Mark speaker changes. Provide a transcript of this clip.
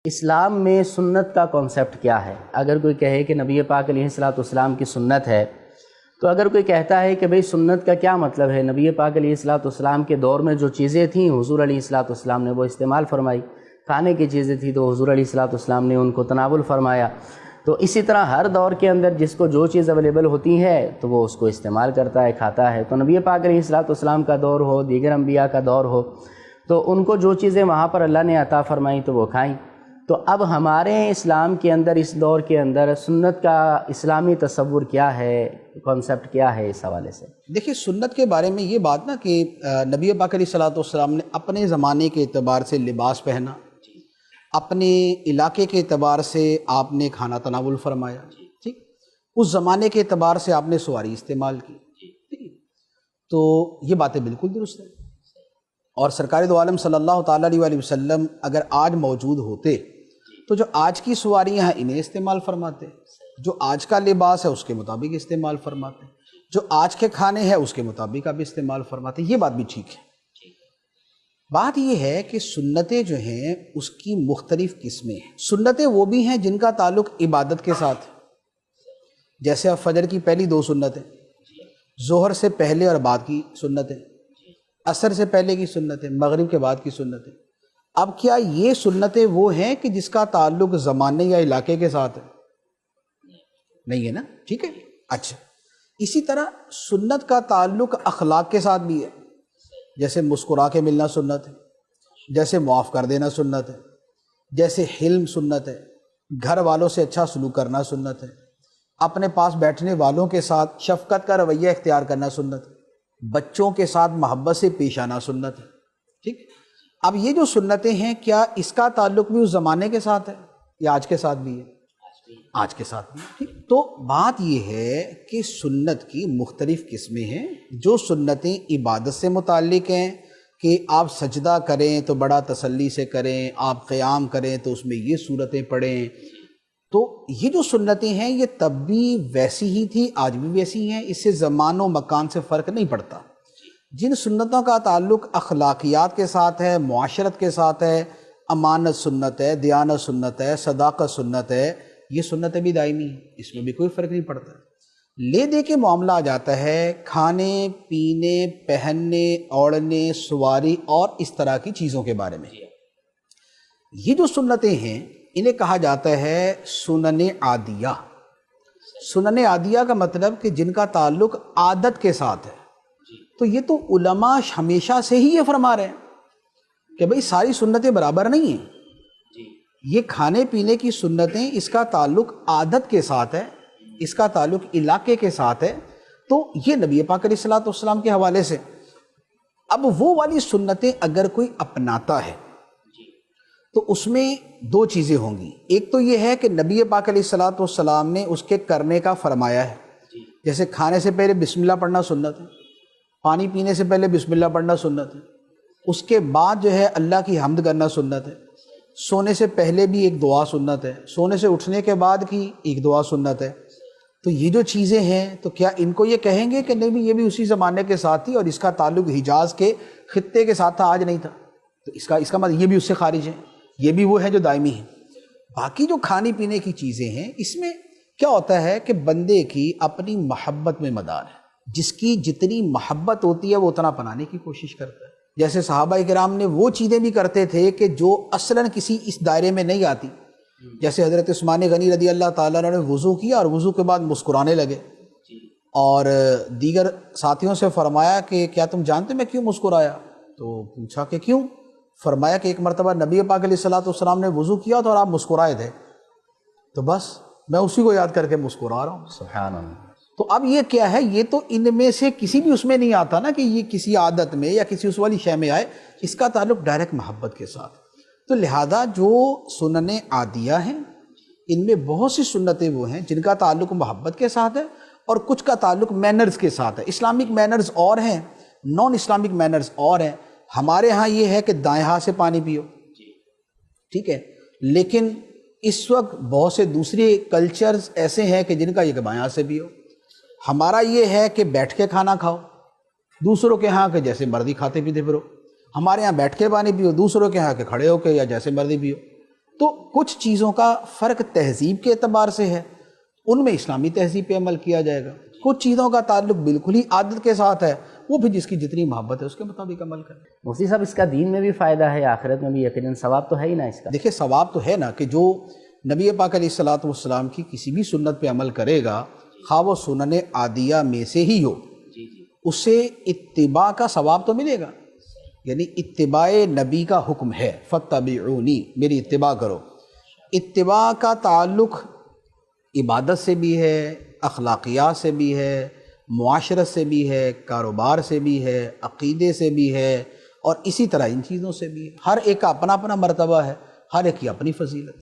Speaker 1: اسلام میں سنت کا کانسیپٹ کیا ہے؟ اگر کوئی کہے کہ نبی پاک علیہ الصلوۃ والسلام کی سنت ہے، تو اگر کوئی کہتا ہے کہ بھئی سنت کا کیا مطلب ہے، نبی پاک علیہ الصلوۃ والسلام کے دور میں جو چیزیں تھیں حضور علیہ الصلوۃ والسلام نے وہ استعمال فرمائی، کھانے کی چیزیں تھیں تو حضور علیہ الصلوۃ والسلام نے ان کو تناول فرمایا، تو اسی طرح ہر دور کے اندر جس کو جو چیز اویلیبل ہوتی ہے تو وہ اس کو استعمال کرتا ہے، کھاتا ہے۔ تو نبی پاک علیہ الصلوۃ والسلام کا دور ہو، دیگر انبیاء کا دور ہو، تو ان کو جو چیزیں وہاں پر اللہ نے عطا فرمائیں تو وہ کھائیں۔ تو اب ہمارے اسلام کے اندر اس دور کے اندر سنت کا اسلامی تصور کیا ہے، کانسیپٹ کیا ہے اس حوالے سے؟
Speaker 2: دیکھیے، سنت کے بارے میں یہ بات نا کہ نبی پاک علیہ الصلوۃ والسلام نے اپنے زمانے کے اعتبار سے لباس پہنا، اپنے علاقے کے اعتبار سے آپ نے کھانا تناول فرمایا، ٹھیک، اس زمانے کے اعتبار سے آپ نے سواری استعمال کی، ٹھیک، تو یہ باتیں بالکل درست ہیں۔ اور سرکار دو عالم صلی اللہ تعالیٰ علیہ وآلہ وسلم اگر آج موجود ہوتے تو جو آج کی سواریاں ہیں انہیں استعمال فرماتے، جو آج کا لباس ہے اس کے مطابق استعمال فرماتے، جو آج کے کھانے ہیں اس کے مطابق اب استعمال فرماتے، یہ بات بھی ٹھیک ہے۔ بات یہ ہے کہ سنتیں جو ہیں اس کی مختلف قسمیں ہیں۔ سنتیں وہ بھی ہیں جن کا تعلق عبادت کے ساتھ، جیسے اب فجر کی پہلی 2 سنتیں، ظہر سے پہلے اور بعد کی سنتیں، عصر سے پہلے کی سنتیں، مغرب کے بعد کی سنتیں۔ اب کیا یہ سنتیں وہ ہیں کہ جس کا تعلق زمانے یا علاقے کے ساتھ ہے؟ نہیں ہے نا، ٹھیک ہے، اچھا۔ اسی طرح سنت کا تعلق اخلاق کے ساتھ بھی ہے، جیسے مسکرا کے ملنا سنت ہے، جیسے معاف کر دینا سنت ہے، جیسے حلم سنت ہے، گھر والوں سے اچھا سلوک کرنا سنت ہے، اپنے پاس بیٹھنے والوں کے ساتھ شفقت کا رویہ اختیار کرنا سنت ہے، بچوں کے ساتھ محبت سے پیش آنا سنت ہے، ٹھیک۔ اب یہ جو سنتیں ہیں کیا اس کا تعلق بھی اس زمانے کے ساتھ ہے یا آج کے ساتھ بھی ہے؟ آج کے ساتھ بھی، ٹھیک۔ تو بات یہ ہے کہ سنت کی مختلف قسمیں ہیں۔ جو سنتیں عبادت سے متعلق ہیں کہ آپ سجدہ کریں تو بڑا تسلی سے کریں، آپ قیام کریں تو اس میں یہ سورتیں پڑھیں، تو یہ جو سنتیں ہیں یہ تب بھی ویسی ہی تھی، آج بھی ویسی ہیں، اس سے زمان و مکان سے فرق نہیں پڑتا۔ جن سنتوں کا تعلق اخلاقیات کے ساتھ ہے، معاشرت کے ساتھ ہے، امانت سنت ہے، دیانت سنت ہے، صداقت سنت ہے، یہ سنتیں بھی دائمی ہیں، اس میں بھی کوئی فرق نہیں پڑتا۔ لے دے کے معاملہ آ جاتا ہے کھانے پینے، پہننے، اوڑھنے، سواری اور اس طرح کی چیزوں کے بارے میں۔ یہ جو سنتیں ہیں انہیں کہا جاتا ہے سنن عادیہ۔ سنن عادیہ کا مطلب کہ جن کا تعلق عادت کے ساتھ ہے۔ تو یہ تو علماء ہمیشہ سے ہی یہ فرما رہے ہیں کہ بھئی ساری سنتیں برابر نہیں ہیں۔ یہ کھانے پینے کی سنتیں، اس کا تعلق عادت کے ساتھ ہے، اس کا تعلق علاقے کے ساتھ ہے، تو یہ نبی پاک علیہ الصلوۃ والسلام کے حوالے سے۔ اب وہ والی سنتیں اگر کوئی اپناتا ہے تو اس میں 2 چیزیں ہوں گی۔ ایک تو یہ ہے کہ نبی پاک علیہ الصلوۃ والسلام نے اس کے کرنے کا فرمایا ہے، جیسے کھانے سے پہلے بسم اللہ پڑھنا سنت ہے، پانی پینے سے پہلے بسم اللہ پڑھنا سنت ہے، اس کے بعد جو ہے اللہ کی حمد کرنا سنت ہے، سونے سے پہلے بھی ایک دعا سنت ہے، سونے سے اٹھنے کے بعد کی ایک دعا سنت ہے۔ تو یہ جو چیزیں ہیں تو کیا ان کو یہ کہیں گے کہ نہیں یہ بھی اسی زمانے کے ساتھ تھی اور اس کا تعلق حجاز کے خطے کے ساتھ تھا، آج نہیں تھا، تو اس کا مطلب یہ بھی اس سے خارج ہے، یہ بھی وہ ہے جو دائمی ہیں۔ باقی جو کھانے پینے کی چیزیں ہیں اس میں کیا ہوتا ہے کہ بندے کی اپنی محبت میں مدار ہے، جس کی جتنی محبت ہوتی ہے وہ اتنا اپنانے کی کوشش کرتا ہے۔ جیسے صحابہ کرام نے وہ چیزیں بھی کرتے تھے کہ جو اصلاً کسی اس دائرے میں نہیں آتی، جیسے حضرت عثمان غنی رضی اللہ تعالیٰ عنہ نے وضو کیا اور وضو کے بعد مسکرانے لگے، اور دیگر ساتھیوں سے فرمایا کہ کیا تم جانتے میں کیوں مسکرایا؟ تو پوچھا کہ کیوں؟ فرمایا کہ ایک مرتبہ نبی پاک علیہ الصلوۃ والسلام نے وضو کیا تھا اور آپ مسکرائے تھے، تو بس میں اسی کو یاد کر کے مسکرا رہا ہوں۔
Speaker 1: سبحان اللہ۔
Speaker 2: تو اب یہ کیا ہے؟ یہ تو ان میں سے کسی بھی اس میں نہیں آتا نا کہ یہ کسی عادت میں یا کسی اس والی شے میں آئے، اس کا تعلق ڈائریکٹ محبت کے ساتھ۔ تو لہذا جو سنن عادیہ ہیں ان میں بہت سی سنتیں وہ ہیں جن کا تعلق محبت کے ساتھ ہے اور کچھ کا تعلق مینرز کے ساتھ ہے۔ اسلامک مینرز اور ہیں، نان اسلامک مینرز اور ہیں۔ ہمارے ہاں یہ ہے کہ دائیں ہاتھ سے پانی پیو، ٹھیک ہے، لیکن اس وقت بہت سے دوسرے کلچرز ایسے ہیں کہ جن کا یہ کہ بائیں ہاتھ سے پیو۔ ہمارا یہ ہے کہ بیٹھ کے کھانا کھاؤ، دوسروں کے ہاں کہ جیسے مرضی کھاتے پیتے پھرو۔ ہمارے ہاں بیٹھ کے پانی پیو، دوسروں کے ہاں کہ کھڑے ہو کے یا جیسے مرضی پیو۔ تو کچھ چیزوں کا فرق تہذیب کے اعتبار سے ہے، ان میں اسلامی تہذیب پہ عمل کیا جائے گا. کچھ چیزوں کا تعلق بالکل ہی عادت کے ساتھ ہے، وہ بھی جس کی جتنی محبت ہے اس کے مطابق عمل کریں.
Speaker 1: مفتی صاحب اس کا دین میں بھی فائدہ ہے، آخرت میں بھی یقیناً ثواب تو ہے ہی نا اس کا.
Speaker 2: دیکھیں ثواب تو ہے نا کہ جو نبی پاک علیہ الصلوۃ والسلام کی کسی بھی سنت پہ عمل کرے گا، خواہ وہ سنن عادیہ میں سے ہی ہو، اسے اتباع کا ثواب تو ملے گا. یعنی اتباع نبی کا حکم ہے، فاتبعونی، میری اتباع کرو. اتباع کا تعلق عبادت سے بھی ہے، اخلاقیات سے بھی ہے، معاشرت سے بھی ہے، کاروبار سے بھی ہے، عقیدے سے بھی ہے، اور اسی طرح ان چیزوں سے بھی ہے. ہر ایک کا اپنا اپنا مرتبہ ہے، ہر ایک کی اپنی فضیلت.